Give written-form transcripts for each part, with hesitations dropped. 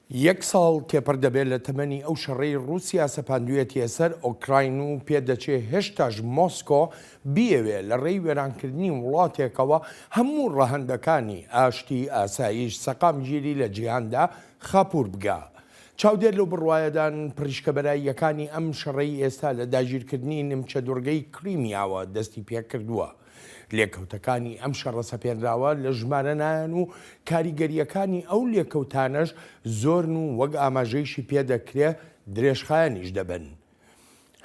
یەک ساڵ تێپەر دەبێت لە تەمەنی ئەو شەڕەی رووسیا سەپاندوێتیە سەر ئۆکراین و پێدەچێت هێشتاش مۆسکۆ بیەوێت لە ڕێی وێرانکردنی وڵاتێکەوە هەموو ڕەهەندەکانی ئاشتی ئاسایش سەقام گیری لە جیهاندا خاپوور بگا. چاودێر لەو بڕوایەدان پڕیشکەبەراییەکانی ئەم شەڕەی ئێستا لە داگیرکردنی نیمچە دوورگەی کریمیاوە دەستی پێ کردووە. لێکەوتەکانی ئەم شەڕە سەپێنراوە لە ژمارە نایەن و کاریگەریەکانی ئەو لێکەوتانەش زۆرن و وەک ئاماژەیشی پێدەکرێت درێژخایەنیش دەبن.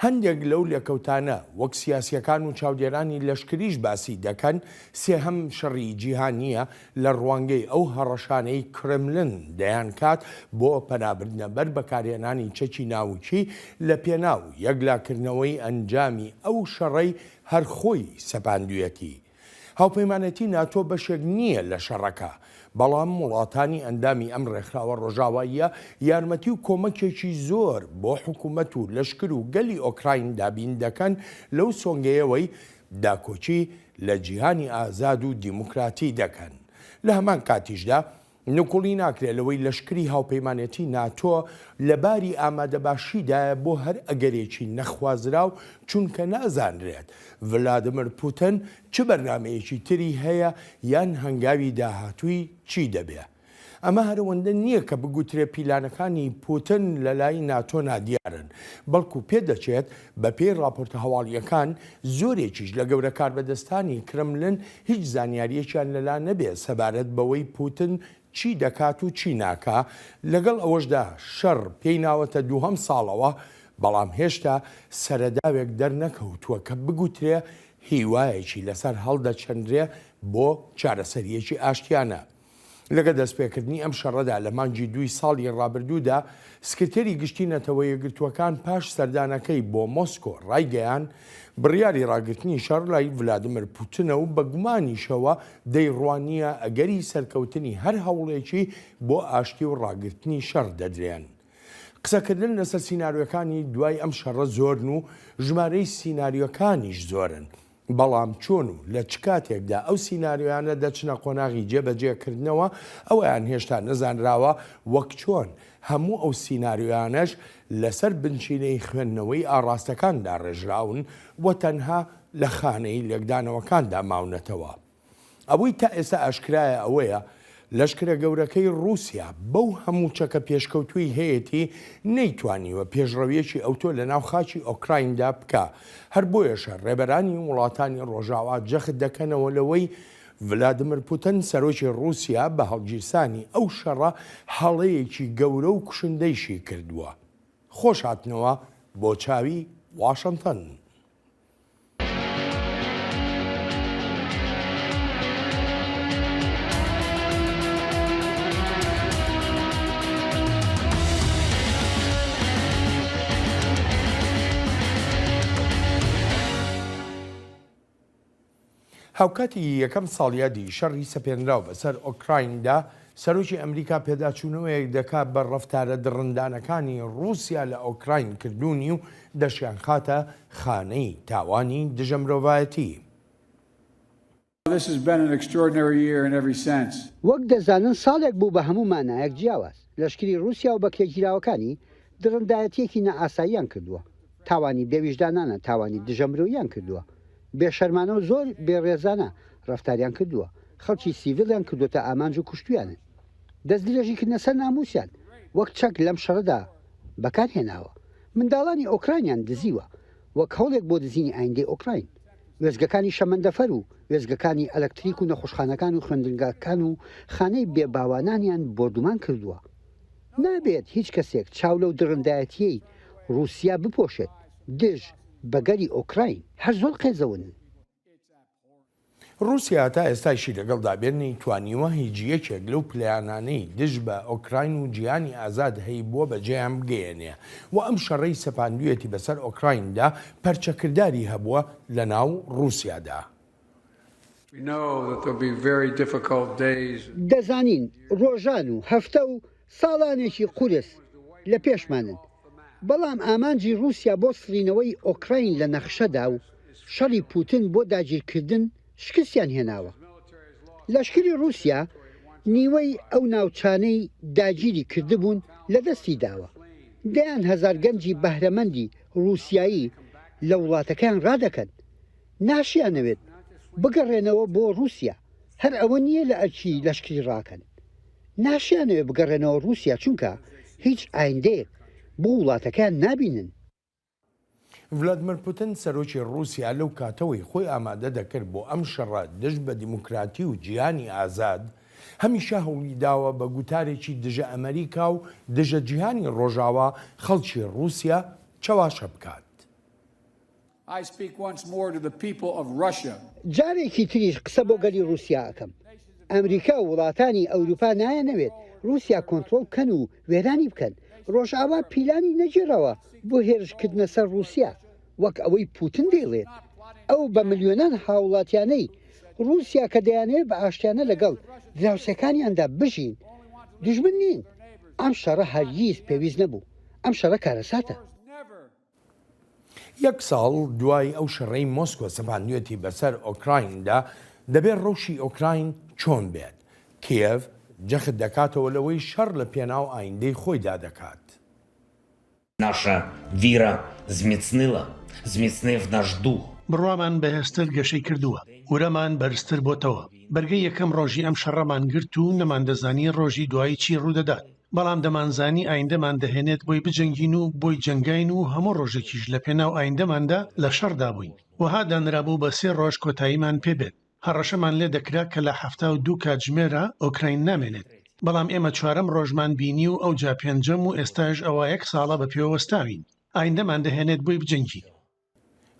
هەندێک لەو لێکەوتانە وەک سیاسیەکان و چاودێرانی لەشکریش باسی دەکەن سێهەم شەڕی جیهانیە لە ڕوانگەی ئەو هەڕەشانەی کرملن دەیان کات بۆ پەنابردنە بەر بەکارهێنانی چەکی ناوچی لە پێناو یەکلاکردنەوەی ئەنجامی ئەو شەڕەی هەرخۆی سەپاندوێتی. هاوپەیمانەتی ناتۆ بەشێک نییە لە شەڕەکە، بەڵام وڵاتانی ئەندامی ئەم ڕێکخراوە ڕۆژاواییە یارمەتی و کۆمەکێکی زۆر بۆ حکوومەت و لەشکر و گەلی ئۆکراین دابین دەکەن لەو سۆنگەیەوەی داکۆچی لە جیهانی ئازاد و دیموکراتی دەکەن. لە هەمان کاتیشدا نکوڵی ناکرێت لەوەی لەشکری هاوپەیمانەتی ناتۆ لەباری ئامادەباشیدایە بۆ هەر ئەگەرێکی نەخوازراو چونکە نازانرێت ڤلادیمیر پوتین چ بەرنامەیەکی تری هەیە یان هەنگاوی داهاتووی چی دەبێ. ئەمە هەرەوەندە نییە کە بگوترێ پیلانەکانی پوتین لە لای ناتۆ نادیارن، بەڵکو پێدەچێت بە پێی راپۆرتە هەواڵیەکان زۆرێکیش لە گەورە کاربەدەستانی کرملن هیچ زانیاریەکیان لەلا نەبێت سەبارەت بەوەی پوتین چی دەکات و چی ناکا. لەگەڵ ئەوەشدا شەڕ پێی ناوەتە دووهەم ساڵەوە، بەڵام هێشتا سەرەداوێک دەرنەکەوتووە کە بگوترێ هیوایەکی لەسەر هەڵدەچەندرێ بۆ چارەسەریەکی ئاشتیانە. لەگە دەستپێکردنی ئەم شەڕەدا لە مانگی 2 ساڵی ڕابردوودا سکرتێری گشتی نەتەوە یەکگرتووەکان پاش سەردانەکەی بۆ مۆسکۆ ڕایگەیان بڕیاری ڕاگررتنی شەڕ لای ڤلادیمیر پوتینە و بە گومانیشەوە دەیڕوانیە ئەگەری سەرکەوتنی هەر هەوڵێکی بۆ ئاشتی و ڕاگررتنی شەڕ دەدرێن. قسەکردن لەسەر سیناریۆکانی دوای ئەم شەڕە زۆرن و ژمارەی سیناریۆکانیش زۆرن، بەڵام چۆن و لە چ کاتێکدا ئەو سیناریۆیانە دەچنە قۆناغی جێبەجێکردنەوە ئەویان هێشتا نەزانراوە، وەک چۆن هەموو ئەو سیناریۆیانەش لەسەر بنچینەی خوێندنەوەی ئاڕاستەکاندا ڕێژراون و تەنها لە خانەی لێکدانەوەکاندا ماونەتەوە. ئەوەی تا ئێستا ئاشکرایە ئەوەیە لەشکرە گەورەکەی رووسیا بەو هەموو چەکە پێشکەوتووی هەیەی نەیتوانیوە پێشڕەویەکی ئەوتۆ لە ناو خاچی ئۆکرایندا بکە. هەر بۆیەشە ڕێبەرانی وڵاتانی ڕۆژاوا جەخت دەکەنەوە لەوەی ڤلادیمیر پوتین سەرۆکی رووسیا بە هەڵگیرسانی ئەو شەڕە هەڵەیەکی گەورە و کوشندەیشی کردووە. خۆش هاتنەوە بۆ چاوی واشنتن. هاوکاتی یەکەم ساڵیادی شەڕی سەپێنراو بەسەر ئۆکرایندا سەرۆکی ئەمریکا پێداچوونەوەیەک دەکات بە ڕەفتارە درڕندانەکانی رووسیا لە ئۆکراین کردوونی و دەشیان خاتە خانەی تاوانی دژە وەک دەزانن ساڵێک بوو بە هەموو مانایەک جیاواز لەشکری رووسیا و بە کێگیراوەکانی درڕندایەتیەکی نەئاساییان کردووە، تاوانی بێویژدانانە، تاوانی دژەمرۆییان کردووە، بێشەرمانە و زۆر بێڕێزانە ڕەفتاریان کردووە، خەڵکی سیڤیلیان کردوتە ئامانج و کوشتویانن، دەست درێژی کردنە سەر ناموسیان وەک چەک لەم شەڕەدا بەکارهێناوە. منداڵانی ئۆکراینیان دزیوە وەک هەوڵێک بۆ دزینی ئایندەی ئۆکراین. وێزگەکانی شەمەندەفەر و وێزگەکانی ئەلەکتریک و نەخۆشخانەکان و خوێندنگاکان و خانەی بێباوانانیان بۆردومان کردووە. نابێت هیچ کەسێک چاو لەو درڕندایەتیەی رووسیا بپۆشێت دژ بەگەری ئۆکراین هەر زۆر قێزەون. رووسیا تا ئێستاشی لەگەڵدا بێنی توانیوە هیچ یەکێک لەو پلەیانانەی دژ بە ئۆکراین و جیهانی ئازاد هەیە بۆ بەجێیان بگەێنێ و ئەم شەڕەی سەپاندوێتی بەسەر ئۆکرایندا پەرچەکرداری هەبووە لە ناو رووسیادا. دەزانین ڕۆژان و هەفتە و ساڵانێکی قورس لە پێشمانن، بەڵام ئامانجی رووسیا بۆ سڕینەوەی ئۆکراین لە نەخشەدا و شەڕی پوتین بۆ داگیرکردن شکستیان هێناوە. لەشکری رووسیا نیوەی ئەو ناوچانەی داگیری کردبوون لە دەستی داوە. دەیان هەزار گەنجی بەهرەمەندی رووسایی لە وڵاتەکان ڕادەکەن. ناشیانەوێت بگەڕێنەوە بۆ رووسیا، هەر ئەوە نییە لە ئەرکی لەشکری ڕاکەن. ناشیانەوێت بگەڕێنەوە رووسیا چونکە هیچ ئایندەیەک بۆ وڵاتەکان نابینن. ڤلادیمیر پوتین سەرۆکی رووسیا لەو کاتەوەی خۆی ئامادە دەکرد بۆ ئەم شەڕە دژ بە دیموکراتی و جیهانی ئازاد، هەمیشە هەوڵی داوە بە گوتارێکی دژە ئەمریکا و دژە جیهانی ڕۆژاوا خەڵکی رووسیا چاواشە بکات. جارێکی تریش قسە بۆ گەلی رووسیا ئەەکەم. ئەمریکا و وڵاتانی ئەوروپا نایەنەوێت رووسیا کۆنتڕۆڵ بکەن و وێرانی بکەن. ڕۆژاوا پیلانی نەجێڕەوە بۆ هێرشکردنە سەر رووسیا، وەک ئەوەی پوتین دەیڵێت. ئەو بە ملیۆنان هاوڵاتیانەی رووسیا کە دەیانەوێت بە ئاشتیانە لەگەڵ دراوسەکانیاندا بژین دوژمن نین. ئەم شەڕە هەرگیز پێویست نەبوو. ئەم شەڕە کارەساتە. یەک ساڵ دوای ئەو شەڕەی مۆسکۆ سەپاندوێتی بەسەر ئۆکرایندا دەبێت ڕەوشی ئۆکراین چۆن بێت. کیێڤ جەخت دەکاتەوە لەوەی شەڕ لە پێناو ئایندەی خۆیدا دەکات. Наша віра зміцнив наш дух. بڕوامان بەهێزتر گەشەی کردووە، ورەمان بەرزتر بۆتەوە. بەرگەی یەکەم ڕۆژی ئەم شەڕەمان گرت و نەماندەزانی ڕۆژی دوایی چی ڕوودەدات. بەڵام دەمانزانی ئایندەمان دەهێنێت بۆی بجەنگین و بۆی جەنگین و هەموو ڕۆژێکیش لە پێناو ئایندەماندا لە شەڕدا بووین. وها دانرابوو بە 3 ڕۆژ کۆتاییمان پێبێت. هەڕەشەمان لێ دەکرا کە لە 72 کاتژمێرە ئۆکراین نامێنێت. بەڵام ئێمە 4ەم ڕۆژمان بینی و ئەو جا 5ەم و ئێستاش ئەوە 1 ساڵە بە پێوەستاوین. ئایندەمان دەهێنێت بۆی بجەنگین.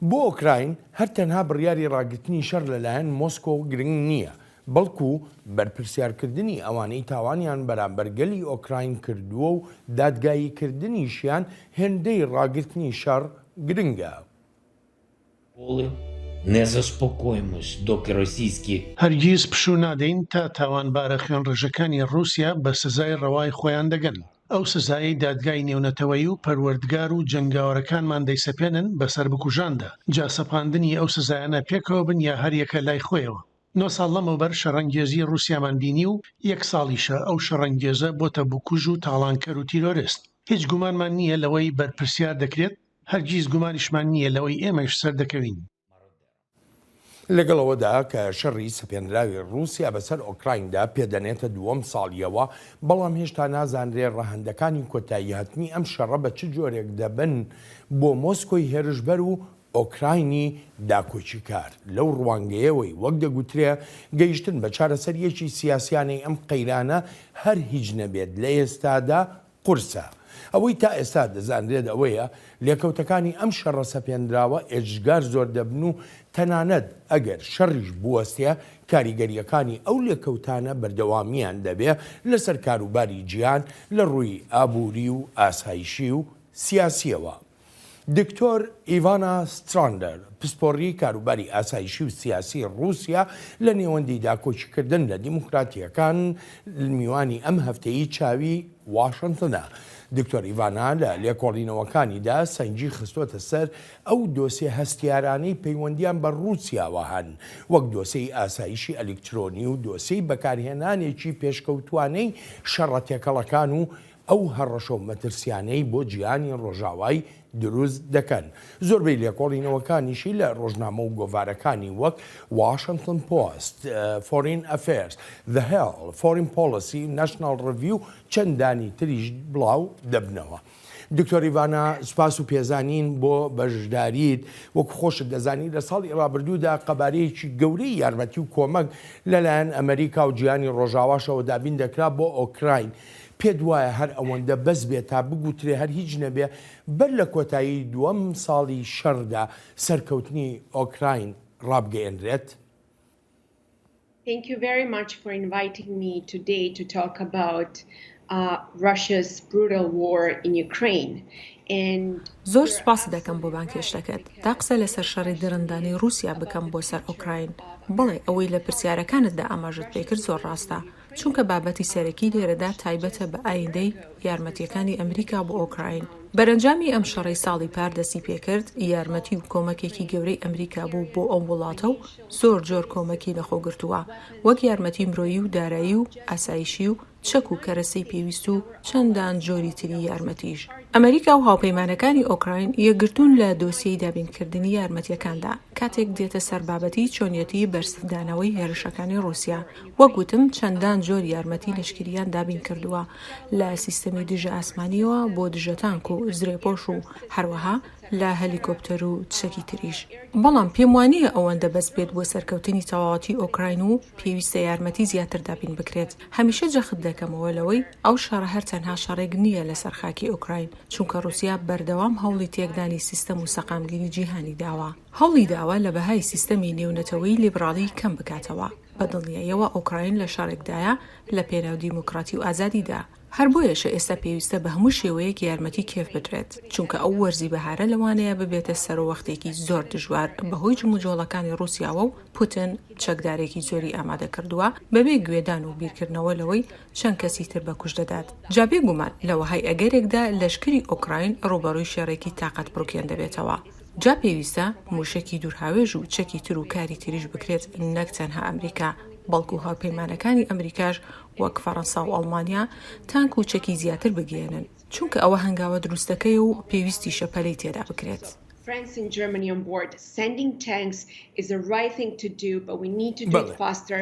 بۆ ئۆکراین هەر تەنها بڕیاری ڕاگررتنی شەڕ لەلایەن مۆسکۆ گرنگ نییە، بەڵکو بەرپرسیارکردنی ئەوانەی تاوانیان بەرامبەر گەلی ئۆکراین کردووە و دادگاییکردنیشیان هێندەی ڕاگررتنی شەڕ گرنگە. Не заспокоїмось, доки російські هەرگیز پشوو نادەین تا تاوانبارە خوێنڕێژەکانی رووسیا بە سزای ڕەوای خۆیان دەگەن. ئەو سزایی دادگای نێونەتەوەی و پەروەردگار و جەنگاوەرەکانمان دەیسەپێنن بەسەر بکوژاندا. جا سەپاندنی ئەو سزایانە پێکەوە بن یا هەر یەکە لای خۆیەوە. 9 ساڵ لەمەوبەر شەڕەنگێزی رووسیامان بینی و 1 ساڵیشە ئەو شەڕەنگێزە بۆتە بکوژ و تاڵانکەر و تیرۆریست. هیچ گومانمان نییە لەوەی بەرپرسیار دەکرێت، هەرگیز گومانیشمان نییە لەوەی ئێمەش سەر دەکەوین. لەگەڵەوەدا کە شەڕی سەپێنراوی رووسیا بەسەر ئۆکرایندا پێدەنێتە دووەم ساڵیەوە، بەڵام هێشتا نازانرێ ڕەهەندەکانی کۆتایی هەتنی ئەم شەڕە بە چ جۆرێک دەبن بۆ مۆسکۆی هێرشبەر و ئۆکراینی داکۆچیکار. لەو ڕوانگەیەوەی وەک دەگوترێ گەیشتن بە چارەسەریەکی سیاسیانەی ئەم قەیرانە هەر هیچ نەبێت لە ئێستادا قورسە. ئەوەی تا ئێستا دەزانرێت ئەوەیە لێکەوتەکانی ئەم شەڕە سەپێنراوە ئێجگار زۆر دەبن و تەنانەت ئەگەر شەڕیش بوەستێ کاریگەریەکانی ئەو لێکەوتانە بەردەوامیان دەبێ لەسەر کاروباری جیهان لە ڕووی ئابووری و ئاسایشی و سیاسیەوە. دکتۆر ئیڤانا ستراندەر پسپۆڕی کاروباری ئاسایشی و سیاسی رووسیا لە نێوەندی داکۆچیکردن لە دیموکراتیەکان میوانی ئەم هەفتەیی چاوی واشنتنە. دکتۆر ئیڤانا لە لێکۆڵینەوەکانیدا سەنجی خستۆتە سەر ئەو دۆسێ هەستیارانەی پەیوەندیان بە رووسیاوە هەن، وەک دۆسەی ئاسایشی ئەلکترۆنی و دۆسەی بەکارهێنانێکی پێشکەوتوانەی شەڕە تێکەڵەکان و ئەو هەڕەشە و مەترسیانەی بۆ جیهانی ڕۆژاوای دروست دەکەن. زۆربەی لێکۆڵینەوەکانیشی لە ڕۆژنامە و گۆڤارەکانی وەک واشنتن پۆست، فۆرین ئەفێرس، The Hill، فۆرین پۆلیسی، ناشنال ڕڤیو چەندانی تریش بڵاو دەبنەوە. دکتۆر ئیڤانا سوپاس و پێزانین بۆ بەشداریت. وەکو خۆشت دەزانی لە ساڵی ڕابردوودا قەبارەیەکی گەورەی یارمەتی و کۆمەک لەلایەن ئەمریکا و جیهانی ڕۆژاواشەوە دابین دەکرا بۆ ئۆکراین. پێت وایە هەر ئەوەندە بەس بێت تا بگوترێ هەر هیچ نەبێ بەر لە کۆتایی دووەم ساڵی شەڕدا سەرکەوتنی ئۆکراین ڕابگەیەنرێت؟ Thank you very much for inviting me today to talk about Russia's brutal war in Ukraine. زۆر سوپاس دەکەم بۆ بانکێشتەکەت تا قسە لەسەر شەڕی درەندانی رووسیا بکەم بۆ سەر ئۆکراین. بڵێ ئەوەی لە پرسیارەکانتدا ئاماژت پێکرد زۆر ڕاستە، چونکە بابەتی سەرەکی لێرەدا تایبەتە بە ئایندەی یارمەتیەکانی ئەمریکا بۆ ئۆکراین. بەرەنجامی ئەم شەڕەی ساڵی پار دەستی پێکرد یارمەتی و کۆمەکێکی گەورەی ئەمریکا بوو بۆ ئەم وڵاتە و زۆر جۆر کۆمەکی لەخۆگرتووە وەک یارمەتی مرۆیی و دارایی و ئاسایشی و چەک و کەرەسەی پێویست و چەندان جۆری تری یارمەتیش. ئەمریکا و هاوپەیمانەکانی ئۆکراین یەکگرتوون لە دۆسیەی دابینکردنی یارمەتیەکاندا کاتێک دێتە سەر بابەتی چۆنیەتی بەرسدانەوەی هێرشەکانی رووسیا. وەک گوتم چەندان جۆر یارمەتی لەشکریان دابین کردووە لە سیستەمی دژە ئاسمانیەوە بۆ دژە تانک و زرێپۆش و هەروەها لە هەلیکۆپتەر و چەکی تریش. بەڵام پێم وانییە ئەوەندە بەس بێت بۆ سەرکەوتنی تەواوەتی ئۆکراین و پێویستە یارمەتی زیاتر دابین بکرێت. هەمیشە جەخت دەکەمەوە لەوەی ئەو شەڕە هەر تەنها شەڕێک نییە لەسەر خاکی ئۆکراین چونکە رووسیا بەردەوام هەوڵی تێکدانی سیستەم و سەقامگیری جیهانی داوە. هەوڵی داوە لە بەهای سیستەمی نێونەتەوەی لیبراڵی کەم بکاتەوە. بەدڵنیاییەوە ئۆکراین لە شەڕێکدایە لە پێناو دیموکراتی و ئازادیدا. هەر بۆیەشە ئێستا پێویستە بە هەموو شێوەیەک یارمەتی کێف بدرێت چونکە ئەو وەرزی بەهارە لەوانەیە ببێتە سەرۆوەختێکی زۆر دژوار بەهۆی جموجۆڵەکانی رووسیاوە و پوتین چەکدارێکی زۆری ئامادە کردووە بەبێ گوێدان و بیرکردنەوە لەوەی چەند کەسی تر بەکوژ دەدات. جا بێگومان لەوەهای ئەگەرێکدا لەشکری ئۆکراین ڕوبەڕووی شێڕێکی تاقەت بڕوکێن دەبێتەوە. جا پێویستە موشکی دوورهاوێژ و چەکی تر و کاری تریش بکرێت نەک تەنها ئەمریکا بەڵکو هاوپەیمانەکانی ئەمریکاش وەک فەڕەنسا و ئەڵمانیا تانک و چەکی زیاتر بگێنن چونکە ئەوە هەنگاوە دروستەکەی و پێویستی شەپەلەی تێدا بکرێت. France and Germany on board. Sending tanks is the right thing to do, but we need to do it faster.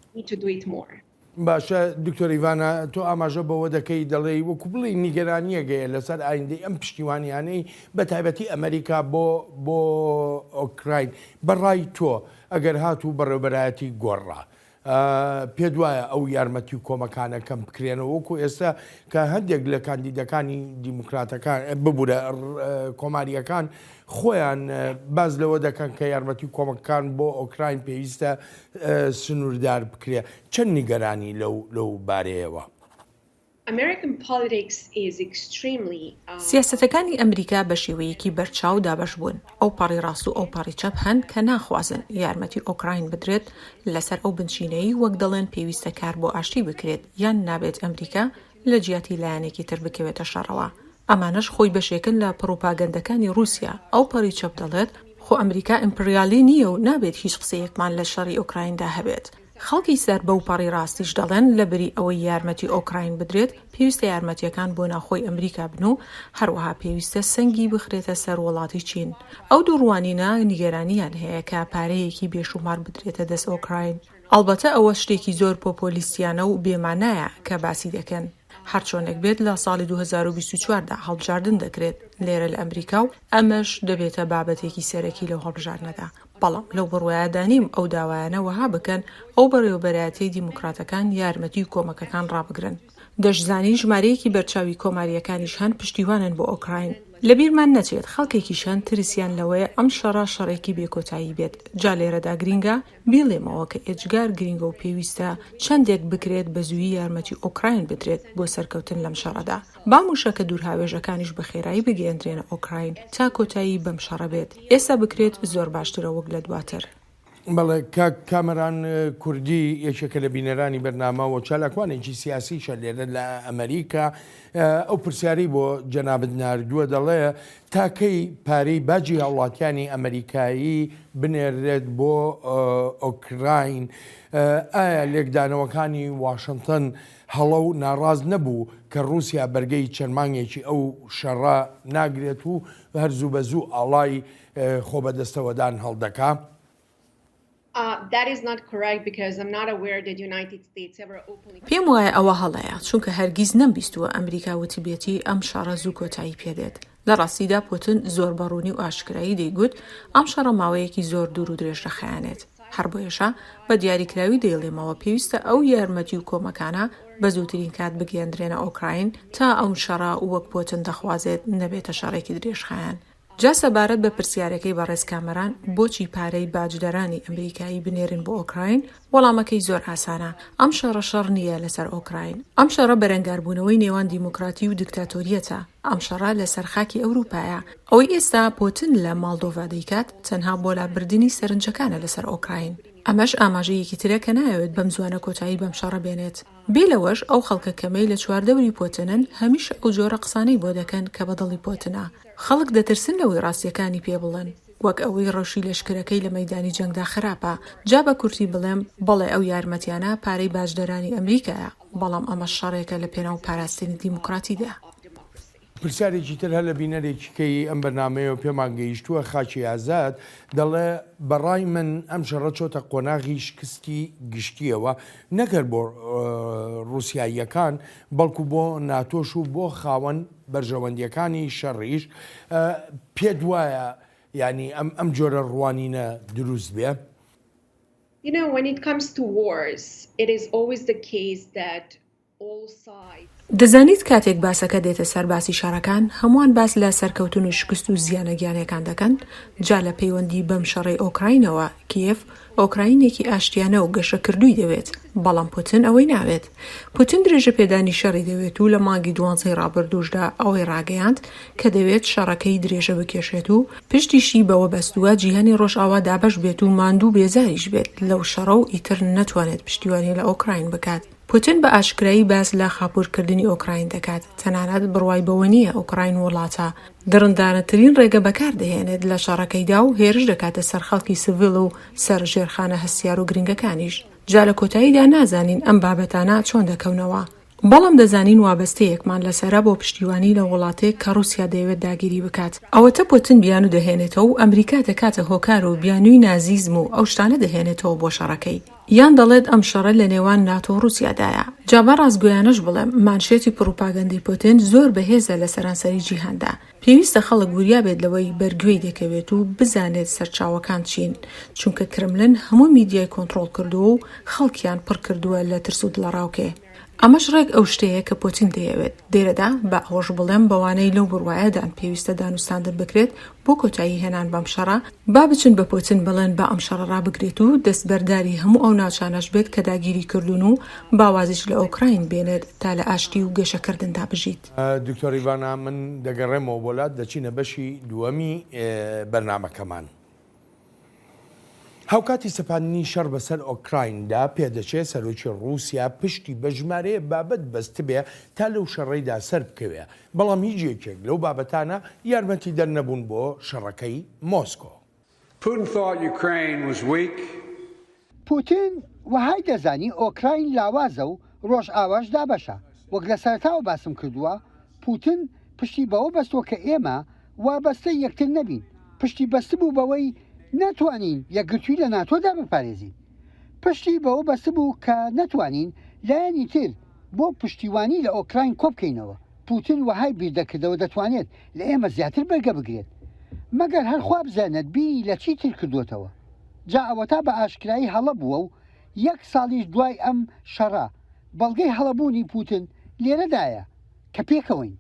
We need to do it more. باشە دکتۆر ئیڤانە تۆ ئاماژە بەوە دەکەی دەڵێ وەکو بڵێ نیگەرانیە گەیە لەسەر ئایندەی ئەم پشتیوانیانەی بە تایبەتی ئەمریکا بۆ ئۆکراین بەڕای تۆ ئەگەر هاتوو بەڕێوەبەرایەتی گۆڕا پێ دوایە ئەو یارمەتی و کۆمەکانە کەم بکرێنەوە وەکو ئێستا کە هەندێک لە کاندیدەکانی دیموکراتەکان ببوورە کۆماریەکان خۆیان باز لەوە دەکەن کە یارمەتی کۆمەکان بۆ ئۆکراین پێویستە سنووردار بکرێ چەند نیگەرانی لەو بارەیەوە. سیاسەتەکانی ئەمریکا بە شێوەیەکی بەرچاو دابەش بوون. ئەو پەڕی ڕاست و ئەو پەڕی چەپ هەن کە ناخوازن یارمەتی ئۆکراین بدرێت لەسەر ئەو بنچینەی وەک دەڵێن پێویستە کار بۆ ئاشتی بکرێت یان نابێت ئەمریکا لە جیاتی لایەنێکی تر بکەوێتە شەڕەوە. ئەمانەش خۆی بەشێکن لە پڕۆپاگەندەکانی رووسیا. ئەو پەڕی چەپ دەڵێت خۆ ئەمریکا ئیمپریالی نییە و نابێت هیچ قسەیەکمان لە شەڕی ئۆکرایندا هەبێت. خەڵکی سەر بەو پەڕی ڕاستیش دەڵێن لەبەری ئەوەی یارمەتی ئۆکراین بدرێت پێویستە یارمەتیەکان بۆ ناوخۆی ئەمریکا بن و هەروەها پێویستە سەنگی بخرێتە سەر وڵاتی چین. ئەو دووڕوانینە نیگەرانیان هەیە کە پارەیەکی بێشومار بدرێتە دەست ئۆکراین. ئەڵبەتە ئەوە شتێکی زۆر پۆپۆلیستیانە و بێمانایە کە باسی دەکەن. هەرچۆنێک بێت لە ساڵی 2024دا هەڵبژاردن دەکرێت لێرە لە ئەمریکا و ئەمەش دەبێتە بابەتێکی سەرەکی لەو هەڵبژاردنەدا. بەڵام لەو بڕوایەدانیم ئەو داوایانە وەها بکەن ئەو بەڕێوەبەرایەتی دیموکراتەکان یارمەتی و کۆمەکەکان ڕابگرن. دەشزانی ژمارەیەکی بەرچاوی کۆماریەکانیش هەن پشتیوانن بۆ ئۆکراین. لەبیرمان نەچێت خەڵکێکی شان ترسیان لەوەیە ئەم شەڕە شەڕێکی بێکۆتایی بێت. جا لێرەدا گرینگە بیڵێمەوە کە ئێجگار گرینگە و پێویستە چەندێک بکرێت بە زوویی یارمەتی ئۆکراین بدرێت بۆ سەرکەوتن لەم شەڕەدا. با موشەکە دوورهاوێژەکانیش بە خێرایی بگەێنرێنە ئۆکراین تا کۆتایی بەم شەڕە بێت. ئێستا بکرێت زۆر باشترە وەک لە دواتر. بەڵێ کامەران کوردی یەکێکە لە بینەرانی بەرنامەوە چالاکوانێکی سیاسیشە لێرە لە ئەمریکا ئەو پرسیاری بۆ جەنابەت ناردووە دەڵێ تاکەی پارەی باجی هاوڵاتیانی ئەمریکایی بنێرێت بۆ ئۆکراین ئایا لێکدانەوەکانی واشنگتن هەڵە و ناڕاز نەبوو کە رووسیا بەرگەی چەند مانگێکی ئەو شەڕە ناگرێت و هەرزوو بەزوو ئاڵای خۆبەدەستەوەدان هەڵدەکا؟ پێم وایە ئەوە هەڵەیە چونکە هەرگیز نەمبیستووە ئەمریکا وتیبێتی ئەم شەڕە زوو کۆتایی پێدێت. لە ڕاستیدا پوتین زۆر بەڕوونی و ئاشکرایی دەیگوت ئەم شەڕە ماوەیەکی زۆر دوور و درێژ دەخایەنێت. هەر بۆیەشە بە دیاریکراوی دەیڵێمەوە پێویستە ئەو یارمەتی و کۆمەکانە بە زووترین کات بگەێنرێنە ئۆکراین تا ئەم شەڕە وەک پوتین دەخوازێت نەبێتە شەڕێکی درێژخایەن. جا سەبارەت بە پرسیارەکەی بەڕێز کامەران بۆچی پارەی باجدەرانی ئەمریکایی بنێرن بۆ ئۆکراین وەڵامەکەی زۆر ئاسانە. ئەم شەڕە شەڕ نییە لەسەر ئۆکراین. ئەم شەڕە بەرەنگاربوونەوەی نێوان دیموکراتی و دیکتاتۆریەتە. ئەم شەڕە لەسەر خاکی ئەوروپایە. ئەوەی ئێستا پوتین لە مالدۆڤا دەیکات تەنها بۆ لابردنی سەرنجەکانە لەسەر ئۆکراین. ئەمەش ئاماژەیەکی ترە کە نایەوێت بەم زوانە کۆتایی بەم شەڕە بێنێت. بێ لەوەش ئەو خەڵکە کەمەی لە چواردەوری پۆتنن هەمیشە ئەو جۆرە قسانەی بۆ دەکەن کە بەدڵی پۆتنە. خەڵک دەترسن لەوەی ڕاستیەکانی پێ بڵێن. وەک ئەوەی ڕەوشی لەشکرەکەی لە مەیدانی جەنگدا خراپە. جا بە کورتی بڵێم بەڵێ ئەو یارمەتیانە پارەی باشدەرانی ئەمریکایە، بەڵام ئەمە شەڕێکە لە پێناو پاراستنی دیموکراتیدا. پرسیارێکی تر هەر لە بینەرێکیکەی ئەم بەرنامەیە پێمان گەیشتووە خاچی ئازاد دەڵێ بەڕای من ئەم شەڕە چۆتە قۆناغی شکستی گشتیەوە نەکرد بۆ ڕووسیاییەکان بەڵکو بۆ ناتۆش و بۆ خاوەن بەرژەوەندیەکانی شەڕیش. پێت وایە یعنی ئەم جۆرە ڕوانینە دروست بێ؟ You know, when it comes to wars, it is always the case that all sides. دەزانیت کاتێک باسەکە دێتە سەر باسی شارەکان هەمووان باس لە سەرکەوتن و شکست و زیانە گیانەکان دەکەن. جا لە پەیوەندی بەم شەڕی ئۆکراینەوە کیف ئۆکراینێکی ئاشتیانە و گەشەکردووی دەوێت، بەڵام پوتن ئەوەی ناوێت. پوتن درێژە پێدانی شەڕی دەوێت و لە مانگی 12 ڕابردووشدا ئەوەی ڕاگەیاند کە دەوێت شەڕەکەی درێژە بکێشێت و پشتیشی بەوە بەستووە جیهانی ڕۆژئاوا دابەش بێت و ماندوو بێزاریش بێت لەو شەڕە و ئیتر نەتوانێت پشتیوانی لە ئۆکراین بکات. پوتن بە ئاشکرایی باس لە خاپۆرکردنی ئۆکراین دەکات، تەنانەت بڕوای بەوە نییە ئۆکراین وڵاتە دڕندانەترین ڕێگە بەکاردەهێنێت لە شەڕەکەیدا و هێرش دەکاتە سەر خەڵکی سڤیل و سەر ژێرخانە هەستیار و گرنگەکانیش. جا لە کۆتاییدا نازانین ئەم بابەتانە چۆن دەکەونەوە، بەڵام دەزانین وابەستەیەکمان لەسەرە بۆ پشتیوانی لە وڵاتێک کە رووسیا دەیەوێت داگیری بکات. ئەوەتە پوتن بیان و دەهێنێتەوە و ئەمریکا دەکاتە هۆکار و بیانووی نازیزم و ئەو شتانە دەهێنێتەوە بۆ شەڕەکەی. یان دەڵێت ئەم شەڕە لە نێوان ناتۆ و رووسیادایە. جا بە ڕاستگۆیانەش بڵێم مانشێتی پروپاگەندەی پوتن زۆر بەهێزە لە سەرانسەری جیهاندا. پێویستە خەڵک وریا بێت لەوەی بەرگوێی دەکەوێت و بزانێت سەرچاوەکان چین، چونکە کرملن هەموو میدیای کۆنتڕۆڵ کردووە و خەڵکیان پڕ کردووە لە ترس و دڵەڕاوکێ. ئەمەش ڕێک ئەو شتەیە کە پوتین دەیەوێت. دێرەدا بە ئەوەش بڵێم بەوانەی لەو بڕوایەدان پێویستە دانوستاندن بکرێت بۆ کۆتایی هێنان بەم شەڕە، با بچن بە پوتین بڵێن بە ئەم شەڕە ڕابگرێت و دەستبەرداری هەموو ئەو ناوچانەش بێت کە داگیری کردوون و باوازیش لە ئۆکراین بێنێت تا لە ئاشتی و گەشەکردندا بژیت. دکتۆر ئیڤانا من دەگەڕێمەوە وڵات دەچینە بەشی دووەمی بەرنامەکەمان. هاوکاتی سەپاندنی شەڕ بەسەر ئۆکرایندا پێدەچێت سەرۆکی رووسیا پشتی بە ژمارەیە بابەت بەست بێ تا لەو شەڕەیدا سەر بکەوێ، بەڵام هیچ یەکێک لەو بابەتانە یارمەتی دەرنەبوون بۆ شەڕەکەی مۆسکۆ. پوتین وهای دەزانی ئۆکراین لاوازە و ڕۆژ ئاواش دابەشە. وەک لە سەرتاوە باسم کردووە، پوتین پشتی بەوە بەستۆ کە ئێمە وابەستەی یەکتر نەبین. پشتی بەست بوو بەوەی ناتوانین یەکگرتووی لە ناتۆدا بپارێزین. پشتی بەوە بەست بوو کە نەتوانین لایەنی تر بۆ پشتیوانی لە ئۆکراین کۆبکەینەوە. پوتین وهای بیردەکردەوە دەتوانێت لە ئێمە زیاتر بەرگە بگرێت، مەگەر هەر خوا بزانێت بی لە چی تر کردوتەوە. جا ئەوە تا بە ئاشکرایی هەڵە بووە و 1 ساڵیش دوای ئەم شەڕە بەڵگەی هەڵەبوونی پوتین لێرەدایە کە پێکەوەین.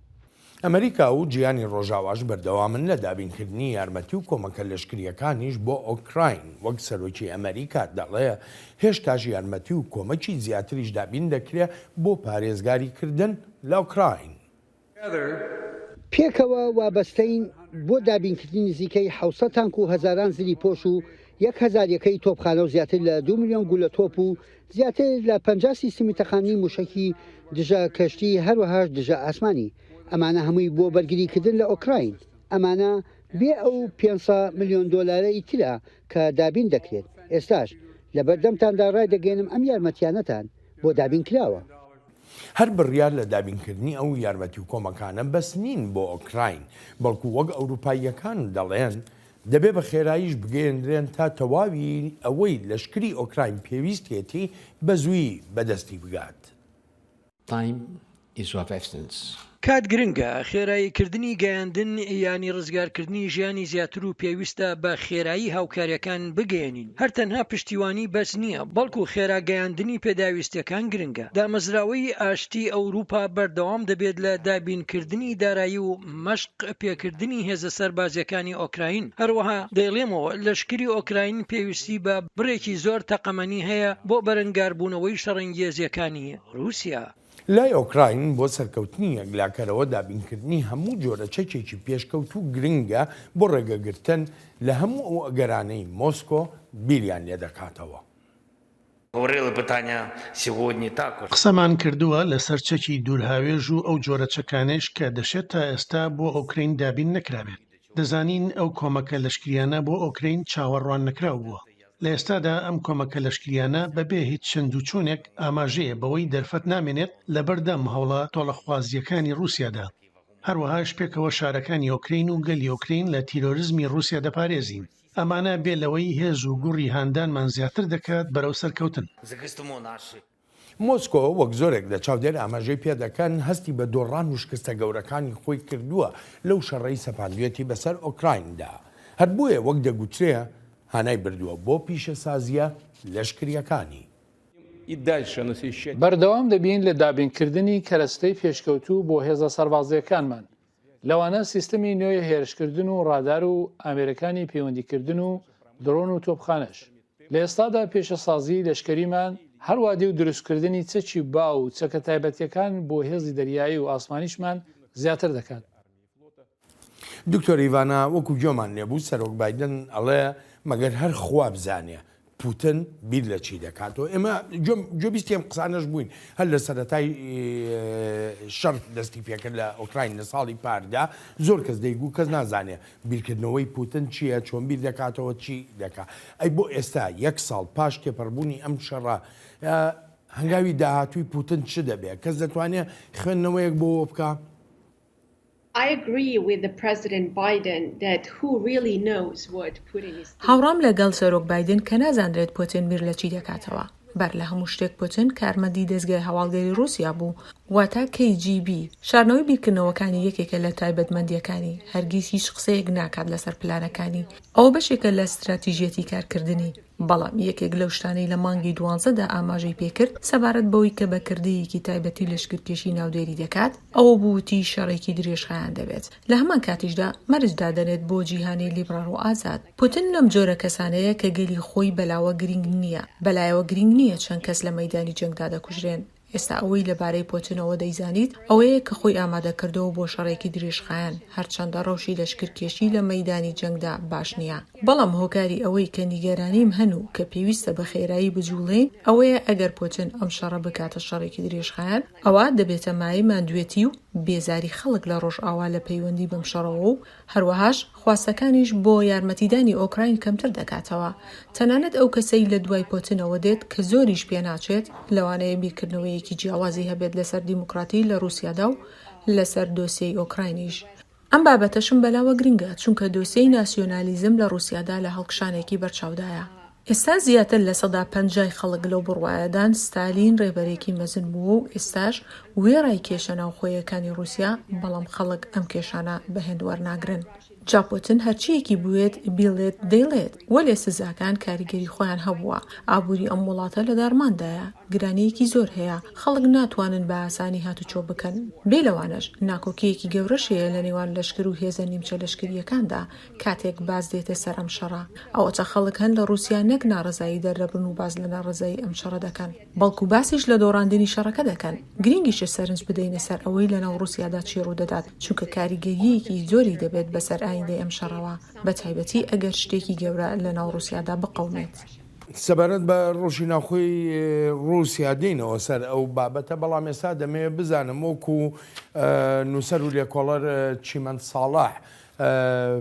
ئەمریکا و جیهانی ڕۆژاواش بەردەوامن لە دابینکردنی یارمەتی و کۆمەکە لەشکریەکانیش بۆ ئۆکراین. وەک سەرۆکی ئەمریکا دەڵێ هێشتاش یارمەتی و کۆمەکی زیاتریش دابین دەکرێت بۆ پارێزگاریکردن لە ئۆکراین. پێکەوە وابەستەین بۆ دابینکردنی نزیکەی 600 تانک و هەزاران زلی پۆش و 1000 یەکەی تۆپخانە و زیاتر لە 2 ملیۆن گولە تۆپ و زیاتر لە 50 سیستمی تەخانی موشکی دژە کەشتی هەروەهاش دژە ئاسمانی. ئەمانە هەمووی بۆ بەرگریکردن لە ئۆکراین. ئەمانە بێ ئەو 500 ملیۆن دۆلارەی ترە کە دابین دەکرێت. ئێستاش لە بەردەمتاندا ڕای دەگەێنم ئەم یارمەتیانەتان بۆ دابین کراوە. هەر بڕیار لە دابینکردنی ئەو یارمەتی و کۆمەکانە بەس نین بۆ ئۆکراین، بەڵکو وەک ئەوروپاییەکان دەڵێن دەبێ بە خێراییش بگەێنرێن تا تەواوی ئەوەی لەشکری ئۆکراین پێویستێتی بە زووی بەدەستی بگات. کات گرنگە خێراییکردنی گەیاندن ینی ڕزگارکردنی ژیانی زیاتر و پێویستە بە خێرایی هاوکاریەکان بگەێنین. هەرتەنها پشتیوانی بەس نییە، بەڵکو خێراگەیاندنی پێداویستەکان گرنگە. دامەزراوەی ئاشتی ئەوروپا بەردەوام دەبێت لە دابینکردنی دارایی و مەشق پێکردنی هێزە سەربازیەکانی ئۆکراین. هەروەها دەیڵێمەوە لەشکری ئۆکراین پێویستی بە بڕێکی زۆر تەقەمەنی هەیە بۆ بەرەنگاربوونەوەی شەڕەنگێزیەکانی رووسیا. لای ئۆکراین بۆ سەرکەوتنی یەکلاکەرەوە دابینکردنی هەموو جۆرە چەکێکی پێشکەوت و گرنگە بۆ ڕێگەگرتن لە هەموو ئەو ئەگەرانەی مۆسکۆ بیریان لێ دەکاتەوە. Говорили питання сьогодні також. قسەمان کردووە لەسەر چەکی دوورهاوێژ و ئەو جۆرە چەکانش کە دەشێت تا ئێستا بۆ ئۆکرین دابین نەکرابێت. دەزانین ئەو کۆمەکە لەشکریانە بۆ ئۆکرین چاوەڕوان نەکراو بووە. لە ئێستادا ئەم کۆمەکە لەشکریانە بەبێ هیچ چەند و چۆنێک ئاماژەیە بەوەی دەرفەت نامێنێت لەبەردەم هەوڵە تۆڵەخوازیەکانی رووسیادا. هەروەهاش پێکەوە شارەکانی ئۆکرین و گەلی ئۆکرین لە تیرۆریزمی رووسیا دەپارێزین. ئەمانە بێلەوەی هێز و گوڕی هاندانمان زیاتر دەکات بەرەو سەرکەوتن. Захистимо наші. مۆسکۆ وەک زۆرێک لە چاودێر ئاماژەی پێدەکەن هەستی بە دۆڕان و شکستە گەورەکانی خۆی کردووە لەو شەڕەی سەپاندوێتی بەسەر ئۆکرایندا. هەر بۆیە وەک دەگوترێ هانای بردووە بۆ پیشەسازیە لەشکریەکانی. بەردەوام دەبین لە دابینکردنی کەرەستەی پێشکەوتوو بۆ هێزە سەربازیەکانمان. لەوانە سیستەمی نوێی هێرشکردن و ڕادار و ئامێرەکانی پەیوەندیکردن و درۆن و تۆپخانەش. لە ئێستادا پێشەسازی لەشکریمان هەروادی و دروستکردنی چەکی با و چەکە تایبەتیەکان بۆ هێزی دەریایی و ئاسمانیشمان زیاتر دەکات. دکتۆر ئیڤانە وەکو گوێمان لێبوو سەرۆک بایدن ئەڵێ مەگەر هەر خوا بزانێ پوتن بیر لە چی دەکاتەوە. ئێمە گوێبیستیم قسانەش بووین هەر لە سەرەتای شەڕ دەستی پێکرد لە ئۆکراین لە ساڵی پاردا زۆر کەس دەیگو کەس نازانێ بیرکردنەوەی پوتن چییە چۆن بیر دەکاتەوە چی دەکات. ئەی بۆ ئێستا 1 ساڵ پاش تێپەڕبوونی ئەم شەڕە هەنگاوی داهاتووی پوتن چ دەبێت کەس دەتوانێت خوێندنەوەیەک بۆ بکە. I agree with the President Biden that who really knows what Putin is doing. هاوڕام لەگەڵ سەرۆک بایدن کە نازانرێت پوتین بیر لە چی دەکاتەوە. بەر لە هەموو شتێک پوتین کارمەندی دەستگای هەواڵگەری رووسیا بوو واتە KGB شارنەوەی بیرکردنەوەکانی یەکێکە لە تایبەتمەندیەکانی هەرگیز هیچ قسەیەک ناکات لەسەر پلانەکانی ئەوە بەشێکە لە استراتیژیەتی کارکردنی. بەڵام یەکێک لەو شتانەی لە مانگی 12دا ئاماژەی پێکرد سەبارەت بەوەی کە بەکردەیەکی تایبەتی لەشکرکێشی ناودێری دەکات ئەوە بووتی شەڕێکی درێژخایان دەبێت. لە هەمان کاتیشدا مەرج دادەنێت بۆ جیهانی لیبرال و ئازاد. پوتین لەم جۆرە کەسانەیە کە گەلی خۆی بەلاوە گرنگ نییە. بەلایەوە گرنگ نییە چەند کەس لە مەیدانی جەنگدا دەکوژرێن. ئێستا ئەوەی لەبارەی پۆتنەوە دەیزانیت ئەوەیە کە خۆی ئامادەکردەوە بۆ شەڕێکی درێژخایەن هەرچەندە ڕەوشی لەشکرکێشی لە مەیدانی جەنگدا باش نییە. بەڵام هۆکاری ئەوەی کە نیگەرانیم هەنوو کە پێویستە بە خێرایی بجوڵێن ئەوەیە ئەگەر پۆتن ئەم شەڕە بکاتە شەڕێکی درێژخایەن ئەوە دەبێتە مای ماندوێتی و بێزاری خەڵک لە ڕۆژئاوا لە پەیوەندی بەم شەڕەوە و هەروەهاش خواستەکانیش بۆ یارمەتیدانی ئۆکراین کەمتر دەکاتەوە. تەنانەت ئەو کەسەی لە دوای پۆتنەوە دێت کە زۆریش پێ ناچێت لەوانەیە بیرکردنەوەیەکی جیاوازی هەبێت لەسەر دیموکراتی لە رووسیادا و لەسەر دۆسیەی ئۆکراینیش. ئەم بابەتەشم بەلاوە گرنگە چونکە دۆسیەی ناسیۆنالیزم لە رووسیادا لە هەڵکشانێکی بەرچاودایە. ئێستا زیاتر لە 150 خەڵک لەو بڕوایەدان ستالین ڕێبەرێکی مەزن بووە و ئێستاش وێڕای کێشە ناوخۆیەکانی رووسیا بەڵام خەڵک ئەم کێشانە بەهێند وەرناگرن. جاپۆتن هەرچیەکی بوێت بیڵێت دەیڵێت وەلێ سزاکان کاریگەری خۆیان هەبووە. ئابووری ئەم وڵاتە لە دارماندایە گرانەیەکی زۆر هەیە خەڵک ناتوانن بە ئاسانی هاتوچۆ بکەن. بێ لەوانەش ناکۆکیەکی گەورەشەیە لە نێوان لەشکر و هێزە نیمچە لەشکریەکاندا کاتێک باز دێتە سەر ئەم شەڕە. ئەوەتە خەڵک هەن لە رووسیا نەک ناڕزایی دەردەبن و باز لە ناڕزایی ئەم شەڕە دەکەن بەڵکو باسیش لە دۆڕاندنی شەڕەکە دەکەن. گرنگیشە سەرنج بدەینە سەر ئەوەی لە ناو رووسیادا چی ڕوودەدات چونکە کاریگەریەکی زۆری دەبێت بەسەر ئایندەی ئەم شەڕەوە بە تایبەتی ئەگەر شتێکی گەورە لە ناو رووسیادا بقەومێت. سەبارەت بە ڕۆژی ناوخۆی رووسیا دێنەوە سەر ئەو بابەتە بەڵام ئێستا دەمەوێت بزانم وەکو نووسەر و لێکۆڵەر چیمەند ساڵح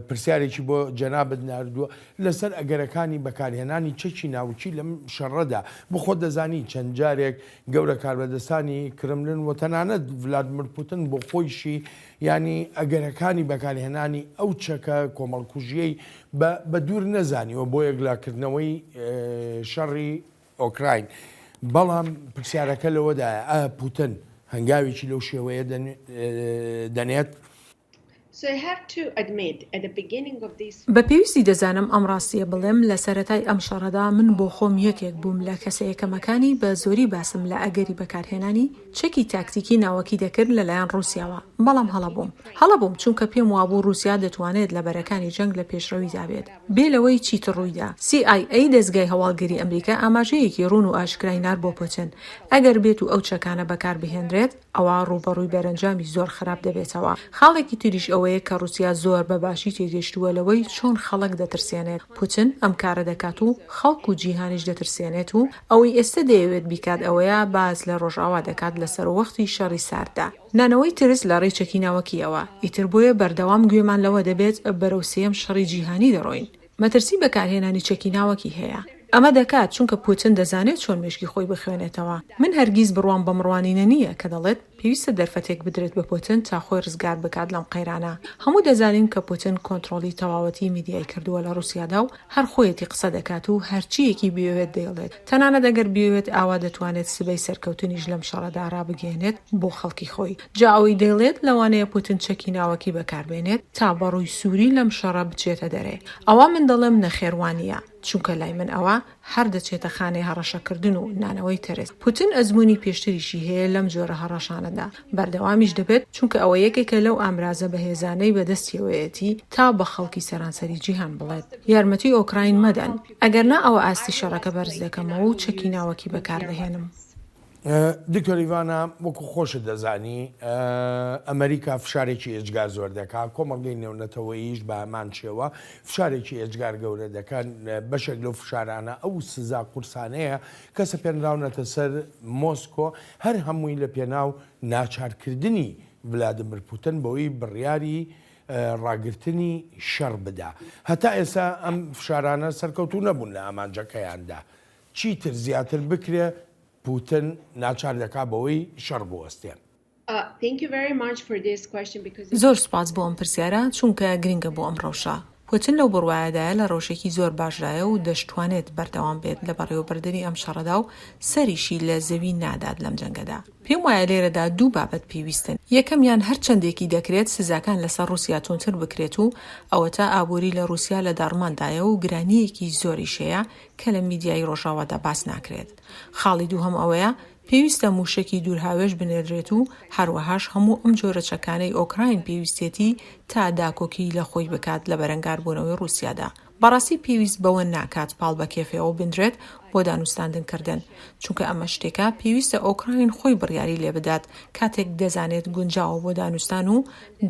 پرسیارێکی بۆ جەنابەت ناردووە لەسەر ئەگەرەکانی بەکارهێنانی چەکی ناوچی لەم شەڕەدا بخۆ دەزانی چەند جارێک گەورە کاربەدەستانی کرملن و تەنانەت ڤلادیمیر پوتین بۆ خۆیشی ینی ئەگەرەکانی بەکارهێنانی ئەو چەکە کۆمەڵکوژیەی بە دوور نەزانیوە بۆ یەکلاکردنەوەی شەڕی ئۆکراین. بەڵام پرسیارەکە لەوەدایە ئایا پوتین هەنگاوێکی لەو شێوەیە دەنێت؟ بە پێویستی دەزانم ئەم ڕاستیە بڵێم لە سەرەتای ئەم شەڕەدا من بۆ خۆم یەکێک بووم لە کەسەیەکەمەکانی بە زۆری باسم لە ئەگەری بەکارهێنانی چەکی تاکتیکی ناوەکی دەکرد لەلایەن رووسیاوە. بەڵام هەڵەبووم چونکە پێم وابوو رووسیا دەتوانێت لە بەرەکانی جەنگ لە پێشڕەوی دابێت. بێ لەوەی چیتر ڕوویدا CIA دەستگای هەواڵگەری ئەمریکا ئاماژەیەکی ڕوون و ئاشکراینار بۆ پوتین ئەگەر بێت و ئەو چەکانە بەکار بهێنرێت ئەوە ڕوبەڕووی بەرەنجامی زۆر خراپ دەبێتەوە. خاڵێکی تریش ئەوەیە ئەوەیە کە رووسیا زۆر بەباشی تێگەشتووە لەوەی چۆن خەڵک دەترسێنێت. پوتین ئەم کارە دەکات و خەڵک و جیهانیش دەترسێنێت و ئەوەی ئێستا دەیەوێت بیکات ئەوەیە باز لە ڕۆژاوا دەکات لەسەر وەختی شەڕی ساردە. نانەوەی ترس لە ڕێی چەکیناوەکیەوە، ئیتر بۆیە بەردەوام گوێمان لەوە دەبێت بەرەو سێم شەڕی جیهانی دەڕۆین. مەترسی بەکارهێنانی چەکیناوەکی هەیە. ئەمە دەکات چونکە پوتین دەزانێت چۆن مێشکی خۆی بخوێنێتەوە. من هەرگیز بڕوان بە مڕوانینە نییە کە دەڵێت پێویستە دەرفەتێک بدرێت بە پوتین تا خۆی ڕزگار بکات لەم قەیرانە. هەموو دەزانین کە پوتین کۆنتڕۆلی تەواوەتی میدیای کردووە لە رووسیادا و هەر خۆیەتی قسە دەکات و هەرچیەکی بێوێت دەیڵێت. تەنانەت ئەگەر بێوێت ئاوا دەتوانێت سبەی سەرکەوتنیش لەم شەڕەدا ڕابگەێنێت بۆ خەڵکی خۆی. جا ئەوەی دەیڵێت لەوانەیە پوتین چەکیناوەکی بەکاربێنێت تا بەڕووی سووری لەم شەڕە بچێتە دەرێ. ئەوە من دەڵێم نەخێوانیە. چونکە لای من ئەوە هەر دەچێتە خانەی هەڕەشەکردن و نانەوەی تەرس. پوتین ئەزمموی پێشتریشی هەیە لەم جۆرە هەڕەشانەدا. بەردەوامیش دەبێت چونکە ئەوە یەکێکە لەو ئامرازە بەهێزانەی بەدەستیەوەیەتی تا بە خەڵکی سەرانسەری جیهان بڵێت یارمەتی ئۆکراین مەدەن. ئەگەرنا ئەوە ئاستی شەڕەکە بەرز دەکەمەوە و چەکیناوەکی بەکاردەهێنم. دکتۆر ئیڤانە وەکو خۆشت دەزانی ئەمریکا فشارێکی ئێجگار زۆر دەکات، کۆمەڵگەی نێونەتەوەییش بە هەمان شێوە فشارێکی ئێجگار گەورە دەکەن. بەشێک لەو فشارانە ئەو سزا قورسانەیە کە سەپێنراونەتە سەر مۆسکۆ، هەر هەمووی لە پێناو ناچارکردنی ڤلادیمیر پوتین بەوەی بڕیاری ڕاگررتنی شەڕ بدا. هەتا ئێستا ئەم فشارانە سەرکەوتو نەبوون لە ئامانجەکەیاندا. چیتر زیاتر بکرێ پوتین ناچار دەکات بەوەی شەڕ بوەستێن؟ زۆر سوپاس بۆ ئەم پرسیارە چونکە گرنگە بۆ ئەم ڕەوشە. پوتین لەو بڕوایەدایە لە ڕۆژێکی زۆر باشدایە و دەشتوانێت بەردەوام بێت لە بەڕێوەبردننی ئەم شەڕەدا و سەریشی لە زەوی نادات لەم جەنگەدا. پێم وایە لێرەدا دوو بابەت پێویستن. یەکەمیان هەر چەندێکی دەکرێت سزاکان لەسەر رووسیا تونتر بکرێت و ئەوە تا ئابووری لە رووسیا لە داڕماندایە و گرانیەکی زۆریش هەیە کە لە میدیای ڕۆژاوادا باس ناکرێت. خاڵی دووهەم ئەوەیە پێویستە موشکی دوورهاوێش بنێدرێت و هەروەهاش هەموو ئەم جۆرە چەکانەی ئۆکراین پێویستێتی تا داکۆکی لە خۆی بکات لە بەرەنگاربوونەوەی رووسیادا. بەڕاستی پێویست بەوە ناکات پاڵ بە کێفەوە بندرێت بۆ دانوستاندنکردن، چونکە ئەمە شتێکە پێویستە ئۆکراین خۆی بڕیاری لێ بدات کاتێک دەزانێت گونجاوە بۆ دانوستان و